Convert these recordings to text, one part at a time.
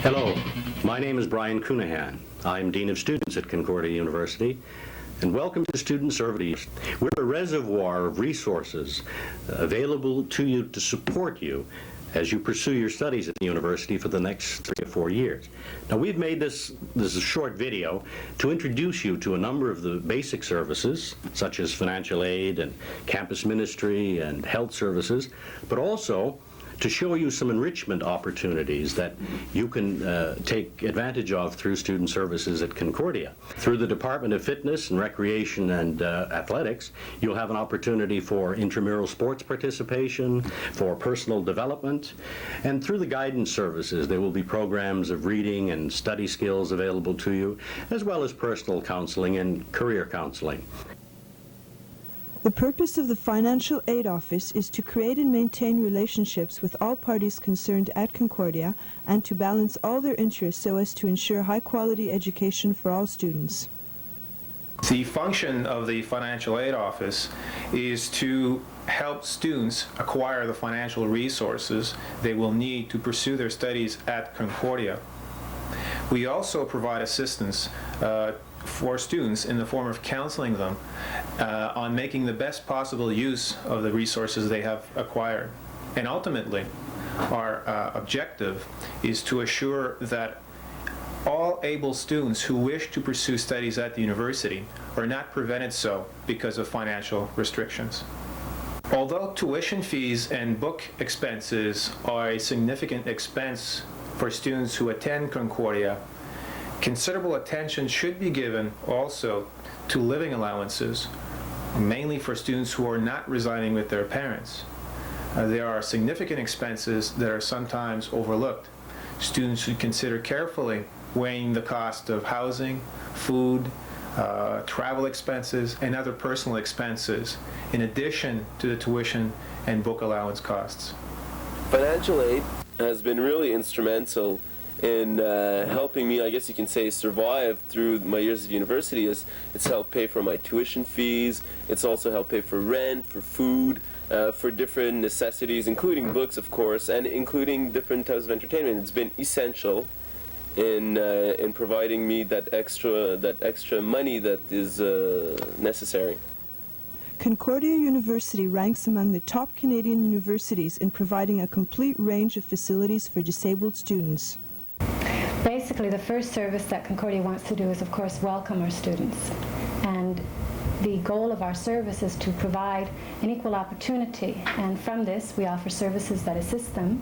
Hello, my name is Brian Counihan. I'm Dean of Students at Concordia University, and welcome to Student Service. We're a reservoir of resources available to you to support you as you pursue your studies at the university for the next 3 or 4 years. Now, we've made this a short video to introduce you to a number of the basic services, such as financial aid and campus ministry and health services, but also to show you some enrichment opportunities that you can take advantage of through student services at Concordia. Through the Department of Fitness and Recreation and Athletics, you'll have an opportunity for intramural sports participation, for personal development, and through the guidance services, there will be programs of reading and study skills available to you, as well as personal counseling and career counseling. The purpose of the Financial Aid Office is to create and maintain relationships with all parties concerned at Concordia and to balance all their interests so as to ensure high-quality education for all students. The function of the Financial Aid Office is to help students acquire the financial resources they will need to pursue their studies at Concordia. We also provide assistance for students in the form of counseling them on making the best possible use of the resources they have acquired. And ultimately, our objective is to assure that all able students who wish to pursue studies at the university are not prevented so because of financial restrictions. Although tuition fees and book expenses are a significant expense for students who attend Concordia, considerable attention should be given also to living allowances, mainly for students who are not residing with their parents. There are significant expenses that are sometimes overlooked. Students should consider carefully weighing the cost of housing, food, travel expenses, and other personal expenses, in addition to the tuition and book allowance costs. Financial aid has been really instrumental in helping me, I guess you can say, survive through my years at university. It's helped pay for my tuition fees, it's also helped pay for rent, for food, for different necessities, including books, of course, and including different types of entertainment. It's been essential in providing me that extra money that is necessary. Concordia University ranks among the top Canadian universities in providing a complete range of facilities for disabled students. Basically, the first service that Concordia wants to do is, of course, welcome our students. And the goal of our service is to provide an equal opportunity. And from this, we offer services that assist them,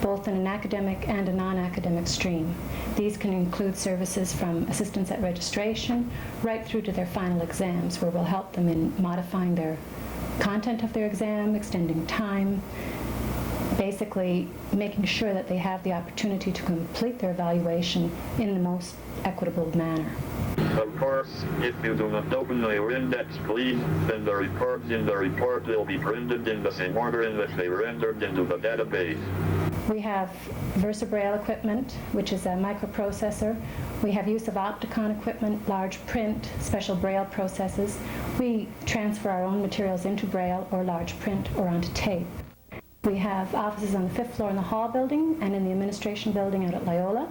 both in an academic and a non-academic stream. These can include services from assistance at registration, right through to their final exams, where we'll help them in modifying their content of their exam, extending time, basically making sure that they have the opportunity to complete their evaluation in the most equitable manner. Of course, if you do not open your index, please, then the reports in the report will be printed in the same order in which they were entered into the database. We have VersaBraille equipment, which is a microprocessor. We have use of Opticon equipment, large print, special Braille processes. We transfer our own materials into Braille or large print or onto tape. We have offices on the 5th floor in the Hall building and in the administration building out at Loyola.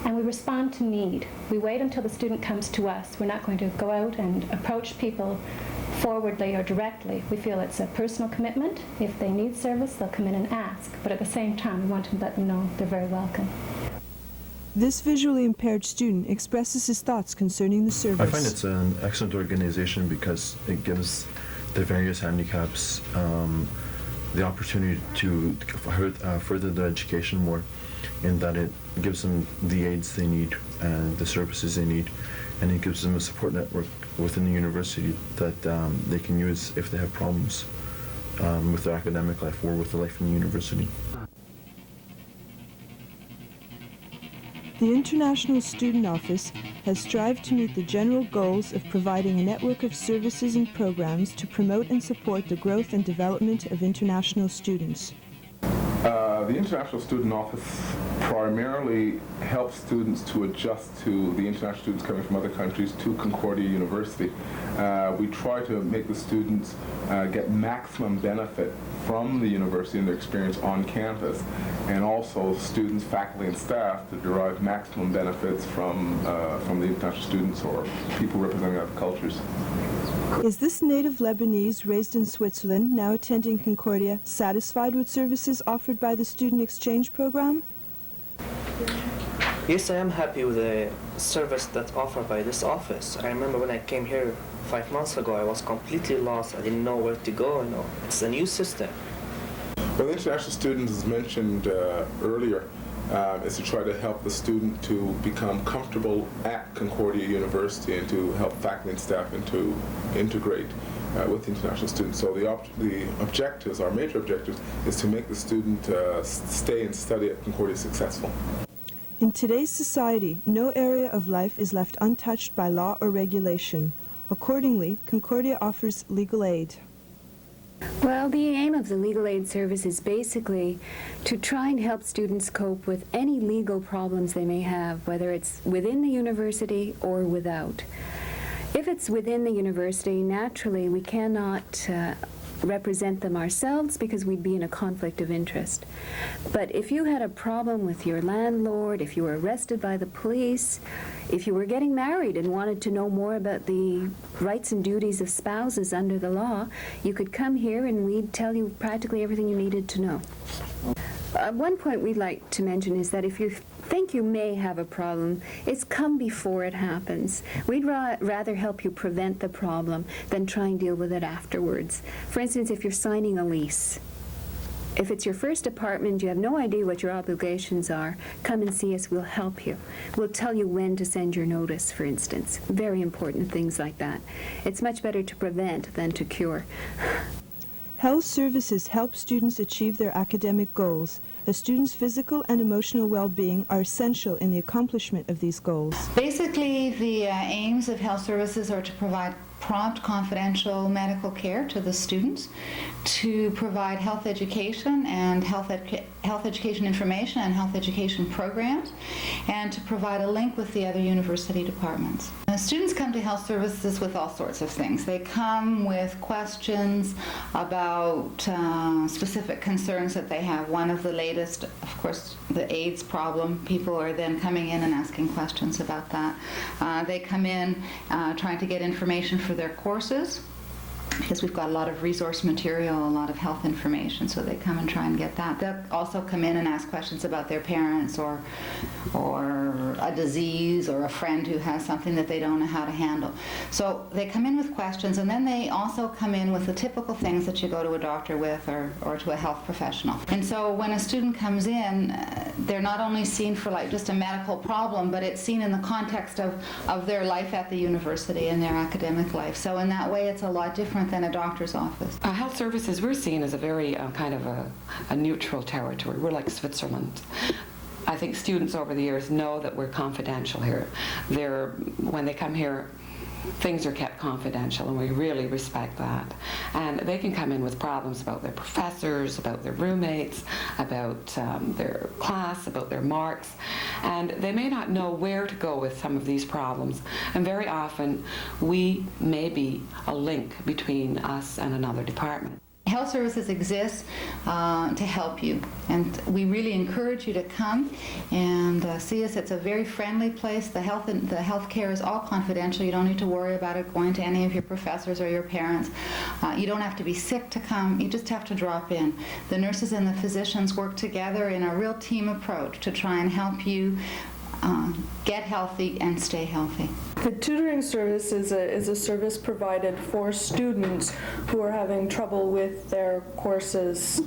And we respond to need. We wait until the student comes to us. We're not going to go out and approach people forwardly or directly. We feel it's a personal commitment. If they need service, they'll come in and ask. But at the same time, we want to let them know they're very welcome. This visually impaired student expresses his thoughts concerning the service. I find it's an excellent organization because it gives the various handicaps the opportunity to further their education more, in that it gives them the aids they need and the services they need, and it gives them a support network within the university that they can use if they have problems with their academic life or with their life in the university. The International Student Office has strived to meet the general goals of providing a network of services and programs to promote and support the growth and development of international students. The International Student Office primarily helps students to adjust to the international students coming from other countries to Concordia University. We try to make the students get maximum benefit from the university and their experience on campus, and also students, faculty, and staff to derive maximum benefits from the international students or people representing other cultures. Is this native Lebanese raised in Switzerland, now attending Concordia, satisfied with services offered by the student exchange program? Yes, I am happy with the service that's offered by this office. I remember when I came here 5 months ago, I was completely lost. I didn't know where to go. It's a new system. Well, international students, as mentioned earlier, is to try to help the student to become comfortable at Concordia University and to help faculty and staff and to integrate with the international students. So the objectives, our major objectives, is to make the student stay and study at Concordia successful. In today's society, no area of life is left untouched by law or regulation. Accordingly, Concordia offers legal aid. Well, the aim of the legal aid service is basically to try and help students cope with any legal problems they may have, whether it's within the university or without. If it's within the university, naturally we cannot represent them ourselves because we'd be in a conflict of interest. But if you had a problem with your landlord, if you were arrested by the police, if you were getting married and wanted to know more about the rights and duties of spouses under the law, you could come here and we'd tell you practically everything you needed to know. One point we'd like to mention is that if you think you may have a problem, it's come before it happens. We'd rather help you prevent the problem than try and deal with it afterwards. For instance, if you're signing a lease, if it's your first apartment, you have no idea what your obligations are, come and see us, we'll help you. We'll tell you when to send your notice, for instance. Very important things like that. It's much better to prevent than to cure. Health services help students achieve their academic goals. A student's physical and emotional well-being are essential in the accomplishment of these goals. Basically, the aims of health services are to provide prompt, confidential medical care to the students, to provide health education and health education information and health education programs, and to provide a link with the other university departments. Students come to health services with all sorts of things. They come with questions about specific concerns that they have. One of the latest, of course, the AIDS problem. People are then coming in and asking questions about that. They come in trying to get information for their courses, because we've got a lot of resource material, a lot of health information, so they come and try and get that. They'll also come in and ask questions about their parents or a disease or a friend who has something that they don't know how to handle. So they come in with questions, and then they also come in with the typical things that you go to a doctor with or to a health professional. And so when a student comes in, they're not only seen for like just a medical problem, but it's seen in the context of their life at the university and their academic life. So in that way, it's a lot different than a doctor's office. Health services we're seen as a very kind of a neutral territory. We're like Switzerland. I think students over the years know that we're confidential here. When they come here, things are kept confidential, and we really respect that. And they can come in with problems about their professors, about their roommates, about their class, about their marks, and they may not know where to go with some of these problems. And very often, we may be a link between us and another department. Health services exist to help you, and we really encourage you to come and see us. It's a very friendly place. The health care is all confidential. You don't need to worry about it going to any of your professors or your parents. You don't have to be sick to come. You just have to drop in. The nurses and the physicians work together in a real team approach to try and help you get healthy and stay healthy. The tutoring service is a service provided for students who are having trouble with their courses.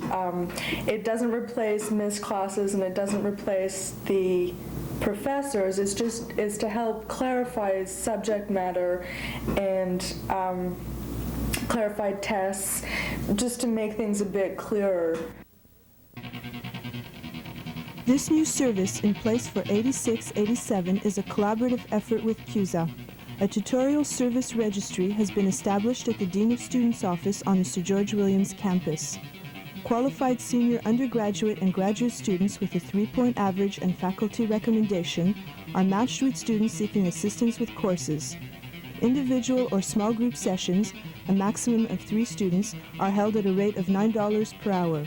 It doesn't replace missed classes, and it doesn't replace the professors. It's to help clarify subject matter and clarify tests, just to make things a bit clearer. This new service, in place for 86-87, is a collaborative effort with CUSS. A tutorial service registry has been established at the Dean of Students office on the Sir George Williams campus. qualified senior undergraduate and graduate students with a 3-point average and faculty recommendation are matched with students seeking assistance with courses. Individual or small group sessions, a maximum of 3 students, are held at a rate of $9 per hour.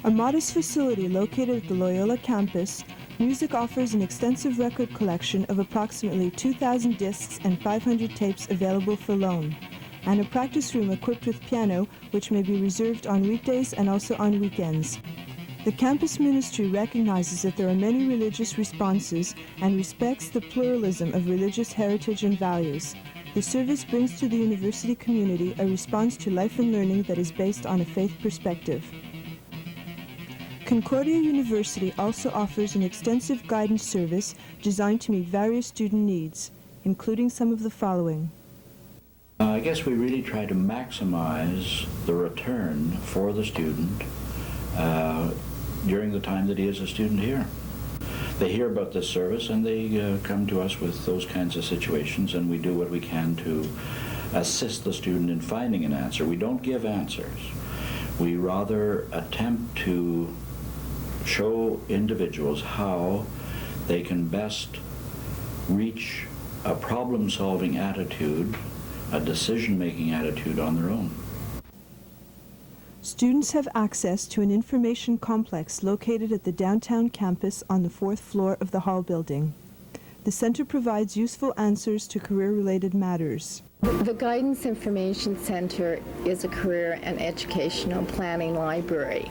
A modest facility located at the Loyola campus, Music offers an extensive record collection of approximately 2,000 discs and 500 tapes available for loan, and a practice room equipped with piano, which may be reserved on weekdays and also on weekends. The campus ministry recognizes that there are many religious responses and respects the pluralism of religious heritage and values. The service brings to the university community a response to life and learning that is based on a faith perspective. Concordia University also offers an extensive guidance service designed to meet various student needs, including some of the following. I guess we really try to maximize the return for the student during the time that he is a student here. They hear about this service and they come to us with those kinds of situations, and we do what we can to assist the student in finding an answer. We don't give answers. We rather attempt to show individuals how they can best reach a problem-solving attitude, a decision-making attitude on their own. Students have access to an information complex located at the downtown campus on the 4th floor of the Hall building. The center provides useful answers to career-related matters. The Guidance Information Center is a career and educational planning library.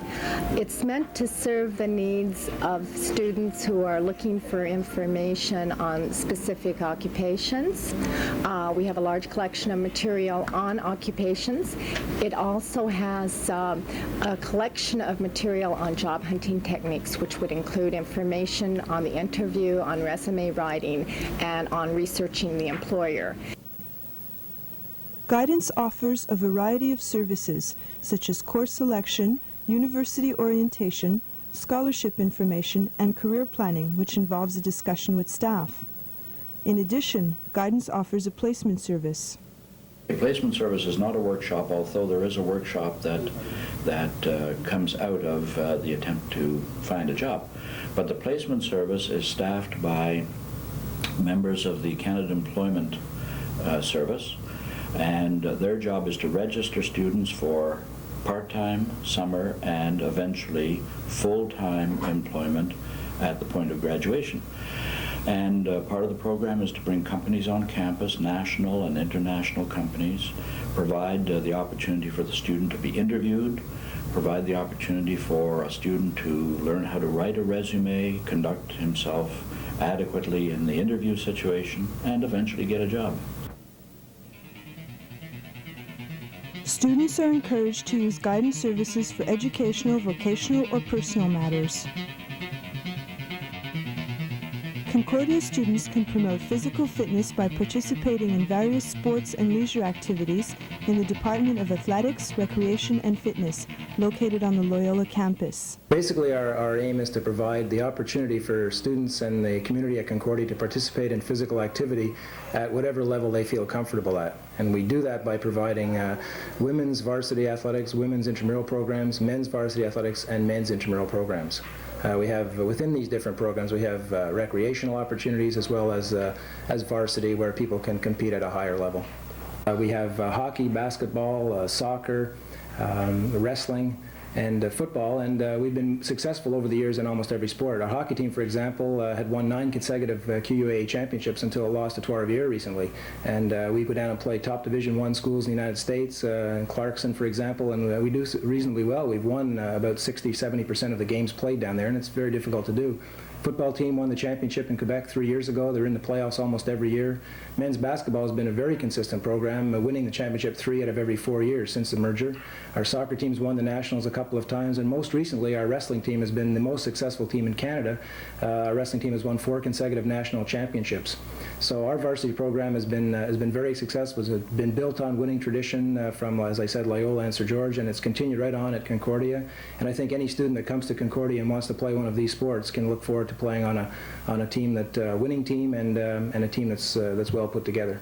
It's meant to serve the needs of students who are looking for information on specific occupations. We have a large collection of material on occupations. It also has a collection of material on job hunting techniques, which would include information on the interview, on resume writing, and on researching the employer. Guidance offers a variety of services, such as course selection, university orientation, scholarship information, and career planning, which involves a discussion with staff. In addition, Guidance offers a placement service. A placement service is not a workshop, although there is a workshop that comes out of the attempt to find a job. But the placement service is staffed by members of the Canada Employment Service, and their job is to register students for part-time, summer, and eventually full-time employment at the point of graduation. And part of the program is to bring companies on campus, national and international companies, provide the opportunity for the student to be interviewed, provide the opportunity for a student to learn how to write a resume, conduct himself adequately in the interview situation, and eventually get a job. Students are encouraged to use guidance services for educational, vocational, or personal matters. Concordia students can promote physical fitness by participating in various sports and leisure activities in the Department of Athletics, Recreation, and Fitness, located on the Loyola campus. Basically, our aim is to provide the opportunity for students and the community at Concordia to participate in physical activity at whatever level they feel comfortable at. And we do that by providing women's varsity athletics, women's intramural programs, men's varsity athletics, and men's intramural programs. We have, within these different programs, we have recreational opportunities as well as varsity, where people can compete at a higher level. We have hockey, basketball, soccer, wrestling, and football, and we've been successful over the years in almost every sport. Our hockey team, for example, had won 9 consecutive QUAA championships until it lost to Trois-Rivières recently. And we go down and play top Division I schools in the United States, in Clarkson, for example, and we do reasonably well. We've won about 60-70% of the games played down there, and it's very difficult to do. Football team won the championship in Quebec 3 years ago. They're in the playoffs almost every year. Men's basketball has been a very consistent program, winning the championship 3 out of every 4 years since the merger. Our soccer team's won the nationals a couple of times, and most recently our wrestling team has been the most successful team in Canada. Our wrestling team has won 4 consecutive national championships. So our varsity program has been very successful. It's been built on winning tradition from, as I said, Loyola and Sir George, and it's continued right on at Concordia. And I think any student that comes to Concordia and wants to play one of these sports can look forward to playing on a team winning team, and a team that's well put together.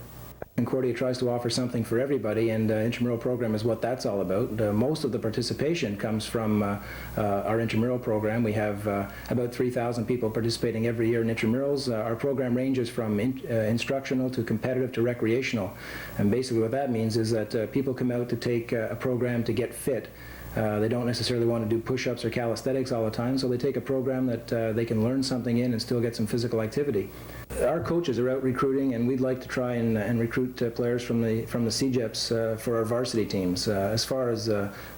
Concordia tries to offer something for everybody, and intramural program is what that's all about. Most of the participation comes from our intramural program. We have about 3,000 people participating every year in intramurals. Our program ranges from instructional to competitive to recreational, and basically what that means is that people come out to take a program to get fit. They don't necessarily want to do push-ups or calisthenics all the time, so they take a program that they can learn something in and still get some physical activity. Our coaches are out recruiting, and we'd like to try and recruit players from the CJEPs for our varsity teams. As far as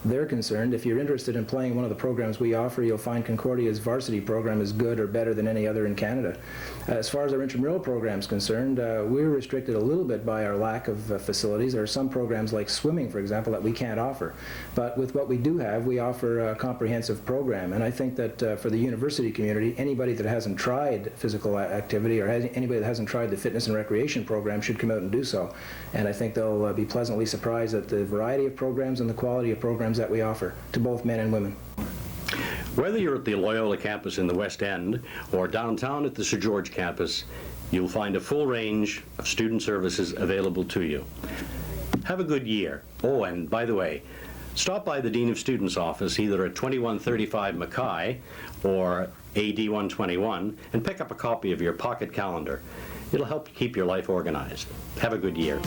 they're concerned, if you're interested in playing one of the programs we offer, you'll find Concordia's varsity program is good or better than any other in Canada. As far as our intramural program is concerned, we're restricted a little bit by our lack of facilities. There are some programs like swimming, for example, that we can't offer. But with what we do have, we offer a comprehensive program, and I think that for the university community, anybody that hasn't tried physical activity or anybody that hasn't tried the fitness and recreation program should come out and do so. And I think they'll be pleasantly surprised at the variety of programs and the quality of programs that we offer to both men and women. Whether you're at the Loyola campus in the West End or downtown at the Sir George campus, you'll find a full range of student services available to you. Have a good year. Oh, and by the way, stop by the Dean of Students office either at 2135 Mackay or AD 121 and pick up a copy of your pocket calendar. It'll help you keep your life organized. Have a good year.